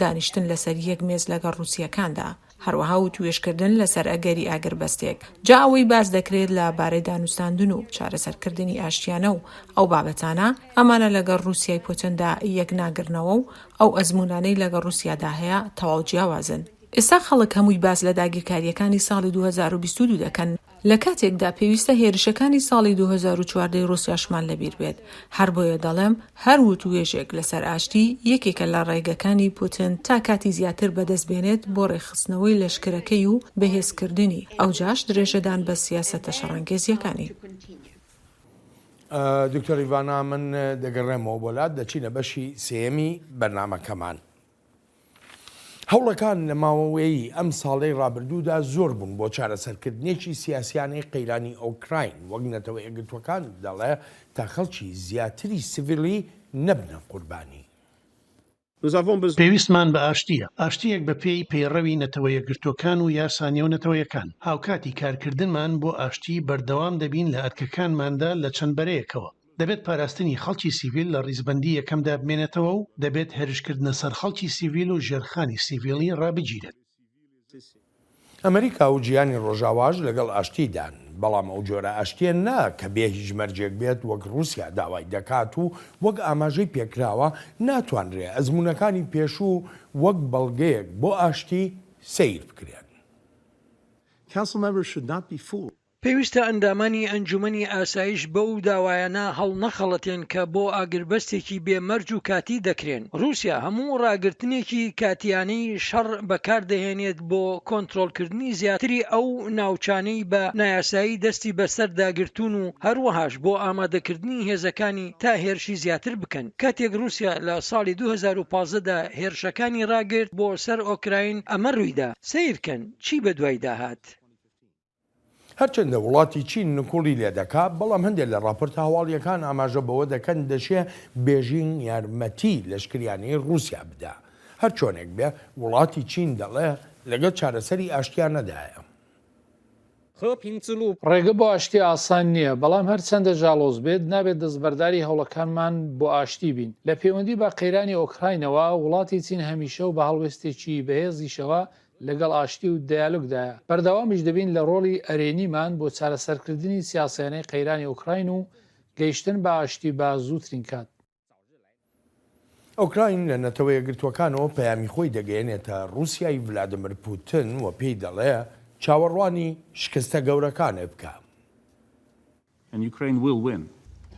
دانیشتن لەسەر یەک مێز لەگەڵ رووسیەکاندا، هەروەها و توێشکردن لەسەر ئەگەری ئاگربەستێک. جا ئەوەی باز دەکرێت لە بارەی دانوستاندن و چارەسەرکردنی ئاشتیانە و ئەو بابەتانە ئەمانە لەگەڵ رووسیای پوتیندا یەک ناگرنەوە و ئەو ئەزمونانەی لەگەڵ رووسیادا هەیە تەواو جیاوازن. ئێستا خەڵک هەمووی باس لە داگیرکاریەکانی ساڵی 2022 دەکەن لە کاتێکدا پێویستە هێرشەکانی ساڵی 2014 رووسیاشمان لەبیر بێت. هەر بۆیە دەڵێم هەر وتوێژێک لەسەر ئاشتی یەکێکە لە ڕێگەکانی پوتین تا کاتی زیاتر بەدەست بێنێت بۆ ڕێخستنەوەی لەشکرەکەی و بەهێزکردنی ئەو جاش درێژەدان بە سیاسەتە شەڕانگێزیەکانی. دکتۆر ئیڤانە من دەگەڕێمەوە بۆلات دەچینە بەشی سێمی بەرنامەکەمان. هەوڵەکان لە ماوەیەی ئەم ساڵەی ڕابردوودا زۆر بوون بۆ چارەسەرکردنێکی سیاسیانەی قەیرانی ئۆکراین، وەک نەتەوە یەکگرتوەکان دەڵێ تا خەڵکی زیاتری سیڤیلی نەبنە قوربانی. پێویستمان بە ئاشتیە، ئاشتیەک بە پێی پەیڕەوی نەتەوە یەکگرتوەکان و یاسانیە و نەتەوەیەکان. هاوکاتی کارکردنمان بۆ ئاشتی بەردەوام دەبین لە ئەرکەکانماندا لە چەند بەرەیەکەوە. دەبێت پاراستنی خەڵکی سیڤیل لە ڕیزبەندی یەکەمدا بمێنێتەوە و دەبێت هێرشکردنە سەر خەڵکی سیڤیل و ژێرخانی سیڤیلی ڕابگیرێت. ئەمریکا و جیهانی ڕۆژاواژ لەگەڵ ئاشتیدان، بەڵام ئەو جۆرە ئاشتیە نا کە بێ هیچ مەرجێک بێت وەک رووسیا داوای دەکات و وەک ئاماژەی پێکراوە ناتوانرێ ئەزمونەکانی پێشوو وەک بەڵگەیەک بۆ ئاشتی سیر بکرێن. پێویستە ئەندامانی ئەنجومەنی ئاسایش بەو داوایانە هەڵ نەخەڵەتێن کە بۆ ئاگربەستێکی بێمەرج و کاتی دەکرێن. رووسیا هەموو ڕاگررتنێکی کاتیانەی شەڕ بەکاردەهێنێت بۆ کۆنتڕۆلکردنی زیاتری ئەو ناوچانەی بە نایاسایی دەستی بەسەر داگرتوون و هەروەهاش بۆ ئامادەکردنی هێزەکانی تا هێرشی زیاتر بکەن. کاتێک رووسیا لە ساڵی 2015دا هێرشەکانی ڕاگرت بۆ سەر ئۆکراین ئەمە ڕوویدا. سیرکەن چی بە دوای داهات؟ هەرچەندە وڵاتی چین نکوڵی لێ دەکات، بەڵام هەندێک لە راپۆرت هاواڵیەکان ئاماژە بەوە دەکەن دەشێ بێژین یارمەتی لەشکریانەی رووسیا بدا. هەر چۆنێک بێ وڵاتی چین دەڵێ لەگەڵ چارەسەری ئاشتیانەدایە. ڕێگە بۆ ئاشتی ئاسان نییە، بەڵام هەرچەندە ژاڵۆز بێت نابێت دەستبەرداری هەوڵەکانمان بۆ ئاشتی بین. لە پەیوەندی بە قەیرانی ئۆکراینەوە وڵاتی چین هەمیشە و بە هەڵوێستێکی بەهێزیشەوە لەگەڵ ئاشتی و دایالۆگدایە. بەردەوامیش دەبین لە ڕۆڵی ئەرێنیمان بۆ چارەسەرکردنی سیاسیانەی قەیرانی ئۆکراین و گەیشتن بە ئاشتی بە زووترین کات. ئۆکراین لە نەتەوە یەکگرتووەکانەوە پەیامی خۆی دەگەیەنێتە رووسیای ڤلادیمیر پوتین و پێی دەڵێ چاوەڕوانی شکستە گەورەکانێ بکە.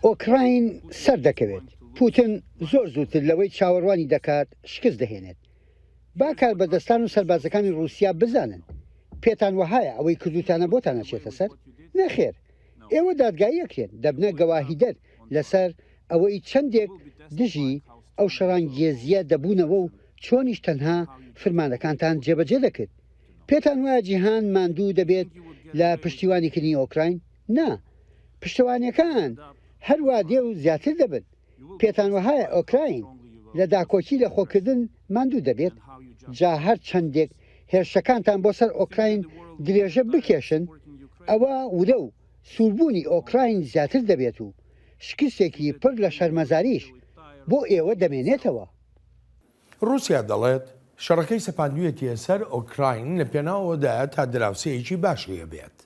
ئۆکراین سەر دەکەوێت. پوتین زۆر زووتر لەوەی چاوەڕوانی دەکات شکست دەهێنێت. با کاربەدەستان و سەربازەکانی رووسیا بزانن پێتان وهایە ئەوەی کردوتانە بۆتان نەچێتە سەر؟ نەخێر، ئێوە دادگایەکرێن دەبنە گەواهیدەر لەسەر ئەوەی چەندێک دژی ئەو شەڕانگێزیە دەبوونەوە و چۆنیش تەنها فرمانەکانتان جێبەجێ دەکرد. پێتان وایە جیهان ماندوو دەبێت لە پشتیوانیکردنی ئۆکراین؟ نا، پشتیوانیەکان هەروە دێ و زیاتر دەبن. پێتان وهایە ئۆکراین لە داکۆکی لە خۆکردن ماندوو دەبێت؟ جا هەر چەندێک هێرشەکانتان بۆ سەر ئۆکراین درێژە بکێشن، ئەوە ورە و سووربوونی ئۆکراین زیاتر دەبێت و شکستێکی پڕ لە شەرمەزاریش بۆ ئێوە دەمێنێتەوە. رووسیا دەڵێت شەڕەکەی سەپاندوویەتیە سەر ئۆکراین لە پێناوەدایە تا دراوسەیەکی باشیە بێت.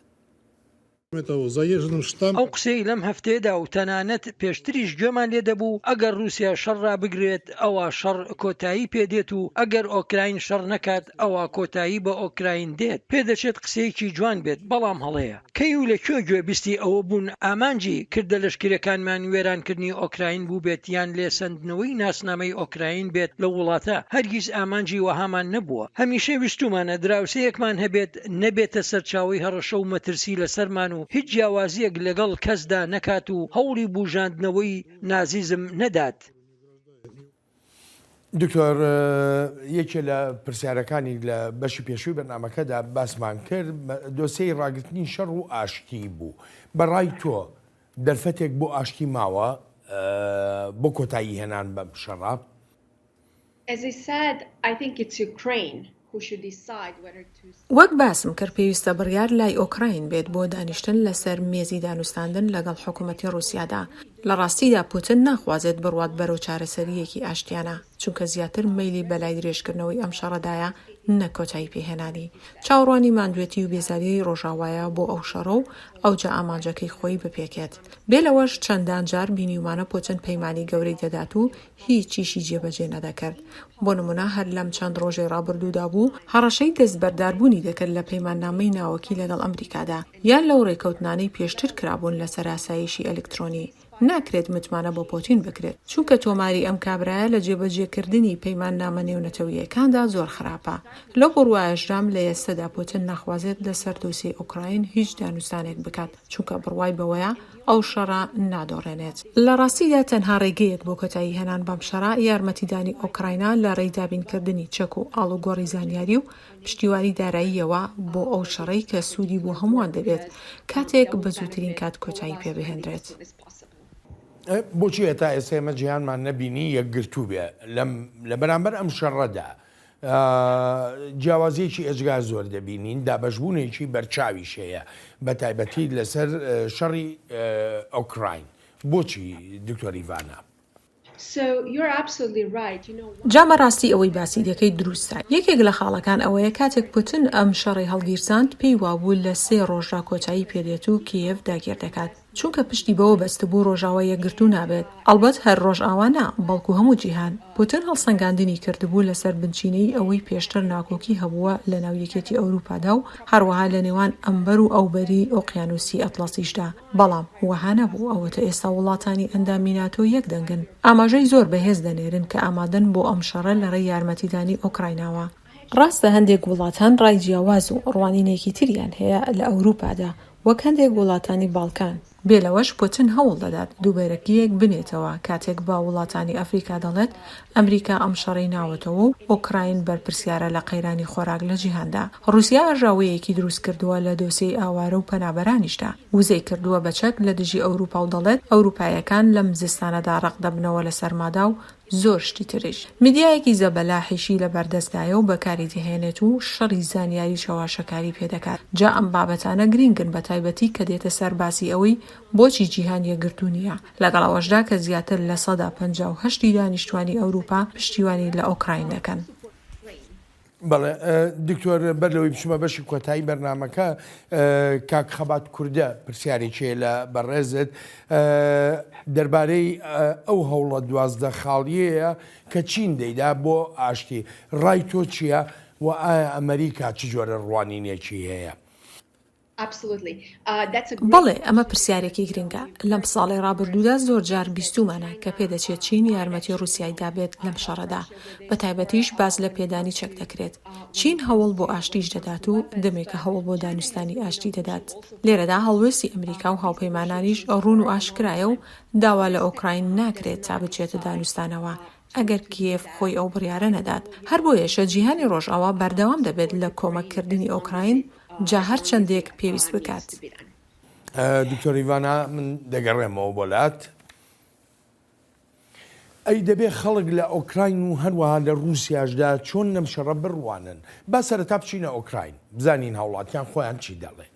ئەو قسەی لەم هەفتەیەدا و تەنانەت پێشتریش گوێمان لێ دەبوو ئەگەر رووسیا شەڕ بگرێت ئەوە شەڕ کۆتایی پێدێت و ئەگەر ئۆکراین شەڕ نەکات ئەوە کۆتایی بە ئۆکراین دێت. پێدەچێت قسەیەکی جوان بێت، بەڵام هەڵەیە. کەی و لەکوێ گوێبیستی ئەوە بوون ئامانجی کردە لەشکرەکانمان وێرانکردنی ئۆکراین بوو بێت یان لێسەندنەوەی ناسنامەی ئۆکراین بێت لە وڵاتە؟ هەرگیز ئامانجی وەهامان نەبووە. هەمیشە ویستومانە دراوسەیەکمان هەبێت نەبێتە سەرچاوی هەڕەشە و مەترسی لەسەرمان و هیچ جیاوازیەک لەگەڵ کەسدا نەکات و هەوڵی بوژاندنەوەی نازیزم نەدات. دکتۆر، یەکێ لە پرسیارەکانی لە بەشی پێشووی بەرنامەکەدا باسمان کرد دۆسەی ڕاگررتنی شەڕ و ئاشتی بوو. بەڕای تۆ دەرفەتێک بۆ ئاشتی ماوە بۆ کۆتایی هێنان بەم شەڕە؟ وەک باسم کرد پێویستە بڕیار لای ئۆکراین بێت بۆ دانیشتن لەسەر مێزی دانوستاندن لەگەڵ حکوومەتی رووسیادا. لە ڕاستیدا پوتین ناخوازێت بڕوات بەرەو چارەسەریەکی ئاشتیانە، چونکە زیاتر مەیلی بەلای درێژکردنەوەی ئەم شەڕەدایە نەکۆتایی پێهێنانی. چاوەڕوانی ماندوێتی و بێزاری ڕۆژاوایە بۆ ئەو شەڕە و ئەوجا ئامانجەکەی خۆی بپێکێت. بێلەوەش چەندان جار بینیومانە پوتین پەیمانی گەورەی دەدات و هیچیشی جێبەجێ نەدەکرد. بۆ نمونە هەر لەم چەند ڕۆژەی ڕابردوودا بوو هەڕەشەی دەستبەرداربوونی دەکرد لە پەیماننامەی ناوەکی لەگەڵ ئەمریکادا یان لەو ڕێکەوتنانەی پێشتر کرابوون لەسەر ئاسایشی ئەلکترۆنی. ناکرێت متمانە بۆ پۆتین بکرێت، چونکە تۆماری ئەم کابرایە لە جێبەجێکردنی پەیماننامە نێونەتەوەییەکاندا زۆر خراپە. لەو بڕوایەشدام لە ئێستادا پۆتین ناخوازێت لەسەر دۆسیی ئۆکراین هیچ دانوستانێک بکات، چونکە بڕوای بەوەیە ئەو شەڕە نادۆڕێنێت. لە ڕاستیدا تەنها ڕێگەیەک بۆ کۆتایی هێنان بەم شەڕە یارمەتیدانی ئۆکراینە لە ڕێی دابینکردنی چەک و ئاڵوگۆڕی زانیاری و پشتیوانی داراییەوە بۆ ئەو شەڕەی کە سوودی بۆ هەمووان دەبێت کاتێک بە زووترین کات کۆتایی پێبهێنرێت. بۆچی هێتا ئێستا ئێمە جیهانمان نەبینی یەکگرتوو بێ لە بەرامبەر ئەم شەڕەدا جیاوازیەکی ئەجگا زۆر دەبینین، دابەشبوونێکی بەرچاویش هەیە بە تایبەتی لەسەر شەڕی ئۆکراین. بۆچی دکتۆر ئیڤانە؟ جامە ڕاستی ئەوەی باسی دەکەی دروستە. یەکێک لە خاڵەکان ئەوەیە کاتێک پوتین ئەم شەڕی هەڵگیرساند پێی وابوو لە 3 ڕۆژدا کۆتایی پێدێت و کیێڤ داگیر دەکات، چونکە پشتی بەوە بەستبوو ڕۆژاوای یەکگرتوو نابێت. ئەلبەت هەر ڕۆژ ئاوانە، بەڵکو هەموو جیهان. پوتین هەڵسەنگاندنی کردبوو لەسەر بنچینەی ئەوەی پێشتر ناکۆکی هەبووە لە ناو یەکێتی ئەوروپادا و هەروەها لە نێوان ئەمبەر و ئەوبەری ئۆقیانوسی ئەتلەسیشدا. بەڵام وەها نەبوو ئەوەتە ئێستا وڵاتانی ئەندامی ناتۆ یەک دەنگن. ئاماژەی زۆر بەهێز دەنێرن کە ئامادەن بۆ ئەم شەڕە لە ڕێی یارمەتیدانی ئۆکرایناوە. ڕاستە هەندێک وڵاتان ڕای جیاواز و ڕوانینێکی تریان هەیە لە ئەوروپادا، وەک هەندێک وڵاتانی باڵکان. بێلەوەش پوتین هەوڵ دەدات دووبەرەکیەک بنێتەوە کاتێک با وڵاتانی ئەفریقا دەڵێت ئەمریکا ئەم شەڕی ناوەتەوە و ئۆکراین بەرپرسیارە لە قەیرانی خۆراک لە جیهاندا. رووسیا ئاژاوەیەکی دروست کردووە لە دۆسیی ئاوارە و پەنابەرانیشدا. وزەی کردووە بەچەک لە دژی ئەوروپا و دەڵێت ئەوروپایەکان لەم زستانەدا ڕق دەبنەوە لە سەرمادا و زۆر شتی تریش. میدیایەکی زەبەلاحیشی لە بەردەستدایە و بەکاری دەهێنێت و شەڕی زانیاری شەواشەکاری پێدەکات. جا ئەم بابەتانە گرنگن بە تایبەتی کە دێتە سەر باسی ئەوەی بۆچی جیهان یەکگرتوو نییە، لەگەڵ ئەوەشدا کە زیاتر لە 58 دانیشتوانی ئەوروپا پشتیوانی لە ئۆکراین دەکەن. بەڵێ دکتۆر بەر لەوەی بچمە بەشی کۆتایی بەرنامەکە کاک خەبات کوردە پرسیارێکی لە بەڕێزت دەربارەی ئەو هەوڵە 12 خاڵیەیە کە چین دەیدا بۆ ئاشتی ڕای تۆ چییە و ئایا ئەمریکا چ جۆرە ڕوانینێکی هەیە؟ بەڵێ ئەمە پرسیارێکی گرنگە. لەم ساڵی ڕابردوودا زۆر جار بیستومانە کە پێدەچێت چین یارمەتی ڕووسیای دابێت لەم شەڕەدا، بە تایبەتیش باز لە پێدانی چەک دەکرێت. چین هەوڵ بۆ ئاشتیش دەدات و دەمێکە هەوڵ بۆ دانوستانی ئاشتی دەدات. لێرەدا هەڵوێستی ئەمریکا و هاوپەیمانانیش ڕوون و ئاشکرایە و داوا لە ئۆکراین ناکرێت تا بچێتە دانوستانەوە ئەگەر کیێف خۆی ئەو بڕیارە نەدات. هەر بۆیەشە جیهانی ڕۆژئاوا بەردەوام دەبێت لە کۆمەککردنی ئۆکراین جا هەر چەندێک پێویست بکات. دکتۆر ئیڤانە من دەگەڕێمەوە بۆلات. ئەی دەبێ خەڵک لە ئۆکراین و هەروەها لە ڕووسیاشدا چۆن لەم شەڕە بڕوانن با سەرەتا بچینە ئۆکراین بزانین هاوڵاتیان خۆیان چی دەڵێن.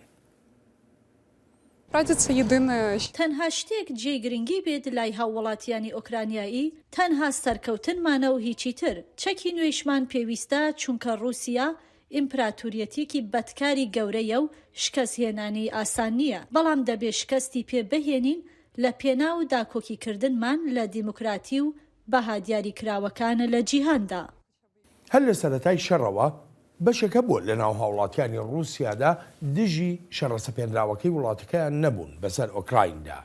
تەنها شتێک جێگرنگی بێت لای هاوڵاتیانی ئۆکرانیایی تەنها سەرکەوتنمانە و هیچی تر. چەکی نوێشمان پێویستە چونکە ڕووسیا ئیمپراتوریەتێکی بەدکاری گەورەیە و شکەستهێنانی ئاسان نییە، بەڵام دەبێ شکەستی پێ بهێنین لە پێناو داکۆکیکردنمان لە دیموکراتی و بەها دیاریکراوەکانە لە جیهاندا. هەر لە سەرەتای شەڕەوە بەشێکە بۆ لە ناو هاوڵاتیانی ڕووسیادا دژی شەڕە سەپێنراوەکەی وڵاتەکەیان نەبوون بەسەر ئۆکرایندا،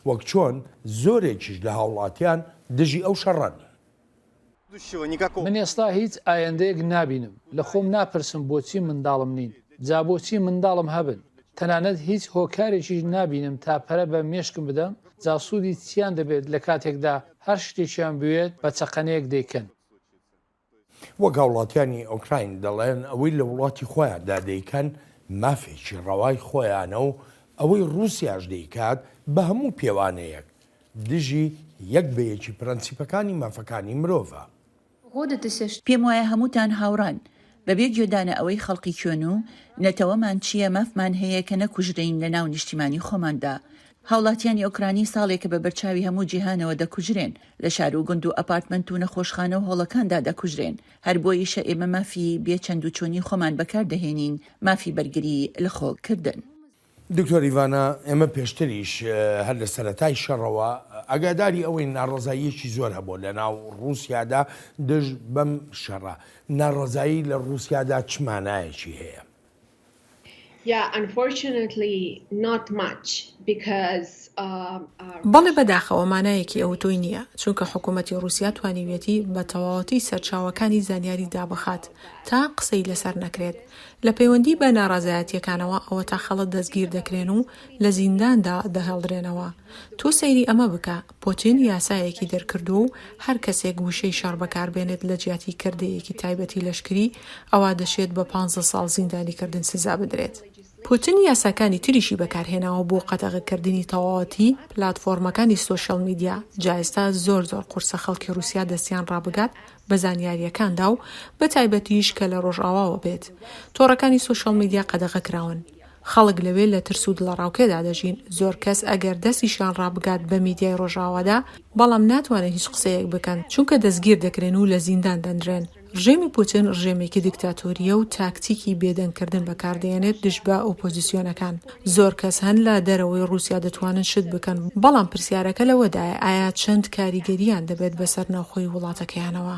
وەک چۆن زۆرێکیش لە هاوڵاتیان دژی ئەو شەڕەن. من ئێستا هیچ ئایندەیەک نابینم، لە خۆم ناپرسم بۆچی منداڵم نین، جا بۆچی منداڵم هەبن، تەنانەت هیچ هۆکارێکیش نابینم تا پەرە بە مێشکم بدەم، جا سوودی چیان دەبێت لە کاتێکدا هەر شتێکیان بوێت بە چەقەنەیەک دەیکەن. وەک هاوڵاتیانی ئۆکراین دەڵێن ئەوەی لە وڵاتی خۆیاندا دەیکەن مافێکی ڕەوای خۆیانە و ئەوەی ڕووسیاش دەیکات بە هەموو پێوانەیەک دژی یەک بەیەکی پرەنسیپەکانی مافەکانی مرۆڤە. پێم وایە هەمووتان هاوڕان بەبێ گوێدانە ئەوەی خەڵقی کوێن و نەتەوەمان چییە مەفمان هەیە کە نەکوژرین لە ناو نیشتیمانی خۆماندا. هاوڵاتیانی ئۆکرانی ساڵێکە بە بەرچاوی هەموو جیهانەوە دەکوژرێن، لە شار و گوند و ئەپارتمنت و نەخۆشخانە و هۆڵەکاندا دەکوژرێن. هەر بۆیشە ئێمە مافی بێ چەند و چۆنی خۆمان بەکاردەهێنین مافی بەرگری لە خۆکردن. دکتۆر ئیڤانە ئێمە پێشتریش هەر لە سەرەتای شەڕەوە ئەگاداری ئەوەی ناڕەزاییەکی زۆر هەبوو لە ناو ڕووسیادا دژ بەم شەڕە. ناڕەزایی لە ڕووسیادا چ مانایەکی هەیە؟ بەڵێ بەداخەوە مانایەکی ئەو تۆی نییە، چونکە حکوومەتی ڕووسیا توانیوێتی بە تەواوەتی سەرچاوەکانی زانیاری دابخات تا قسەی لەسەر نەکرێت. لە پەیوەندی بە ناڕازایەتیەکانەوە ئەوە تا خەڵت دەستگیر دەکرێن و لە زینداندا دەهێڵدرێنەوە. تۆ سەیری ئەمە بکە، پۆتین یاسایەکی دەرکردو و هەر کەسێک وشەی شەڕ بەکاربێنێت لە جیاتی کردەیەکی تایبەتی لەشکری ئەوە دەشێت بە 15 ساڵ زیندانیکردن سزا بدرێت. پوتین یاساکانی تریشی بەکارهێناوە بۆ قەتەغەکردنی تەواوەتی پلاتفۆرمەکانی سۆشەڵ میدیا. جا ئێستا زۆر قورسە خەڵکی رووسیا دەستیان ڕابگات بە زانیاریەکاندا و بە تایبەتیش کە لە ڕۆژئاواوە بێت. تۆڕەکانی سۆشەڵ میدیا قەدەغەکراون. خەڵک لەوێ لە ترس و دڵەڕاوکێدا دەژین. زۆر کەس ئەگەر دەستیشان ڕابگات بە میدیای ڕۆژئاوادا بەڵام ناتوانێت هیچ قسەیەک بکەن چونکە دەستگیر دەکرێن و لە زیندان دەنرێن. ڕژێمی پوتین ڕژێمێکی دیکتاتۆریە و تاکتیکی بێدەنگکردن بەکاردێنێت دژ بە ئۆپۆزیسیۆنەکان. زۆر کەس هەن لە دەرەوەی ڕووسیا دەتوانن شت بکەن، بەڵام پرسیارەکە لەوەدایە ئایا چەند کاریگەریان دەبێت بەسەر ناوخۆی وڵاتەکەیانەوە.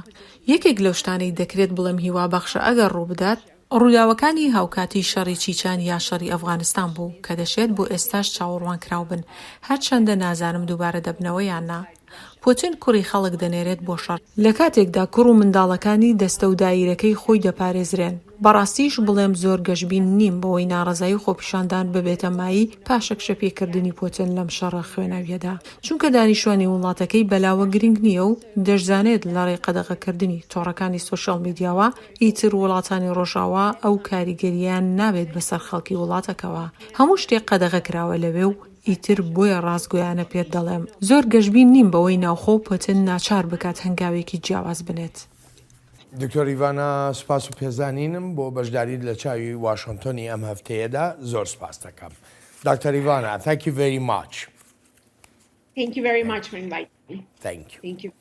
یەکێک لەو شتانەی دەکرێت بڵێم هیوا بەخشە ئەگەر ڕوو بدات ڕووداوەکانی هاوکاتی شەڕی چیچان یا شەڕی ئەفغانستان بوو کە دەشێت بۆ ئێستاش چاوەڕوان کراو بن، هەرچەندە نازانم دووبارە دەبنەوە یان نا. پوتین کوڕی خەڵک دەنێرێت بۆ شەڕ لە کاتێکدا کوڕ و منداڵەکانی دەستە و دایرەکەی خۆی دەپارێزرێن. بەڕاستیش بڵێم زۆر گەشبین نیم بەوەی ناڕەزایی خۆپیشاندان ببێتە مایی پاشەک شەپێکردنی پوتین لەم شەڕە خوێناویەدا، چونکە دانیشتوانی وڵاتەکەی بەلاوە گرنگ نییە و دەشزانێت لە ڕێی قەدەغەکردنی تۆڕەکانی سۆشەڵ میدیاوە ئیتر وڵاتانی ڕۆژاوا ئەو کاریگەریان نابێت بەسەر خەڵکی وڵاتەکەوە. هەموو شتێک قەدەغە کراوە لەوێ و ئیتر بۆیە ڕاستگویانە پێت دەڵێم زۆر گەشتبین نیم بەوەی ناوخۆ پوتین ناچار بکات هەنگاوێکی جیاواز بنێت. دکتۆر ئیڤانە سوپاس و پێزانینم بۆ بەشداریت لە چاوی واشنگتۆنی ئەم هەفتەیەدا زۆر سوپاس دەکەم. دکتۆر ئیڤانە thank you very much. Thank you very much for inviting me. Thank you.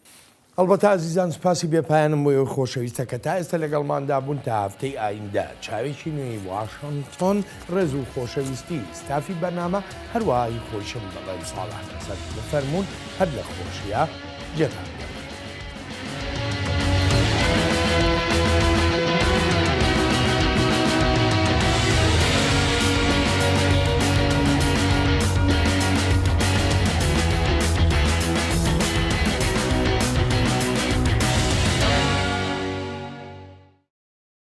ئەلبەتە ئازیزان سوپاسی بێپایانم بۆ خۆشەویستە کە تا ئێستا لەگەڵماندا بوون تا هەفتەی ئایندا چاوێکی نوێی واشنگتۆن ڕێز و خۆشەویستی ستافی بەرنامە هەروەهایی خۆشم بەڵێن ساڵانە سەر بفەرمونون هەر لە خۆشیە جێتان.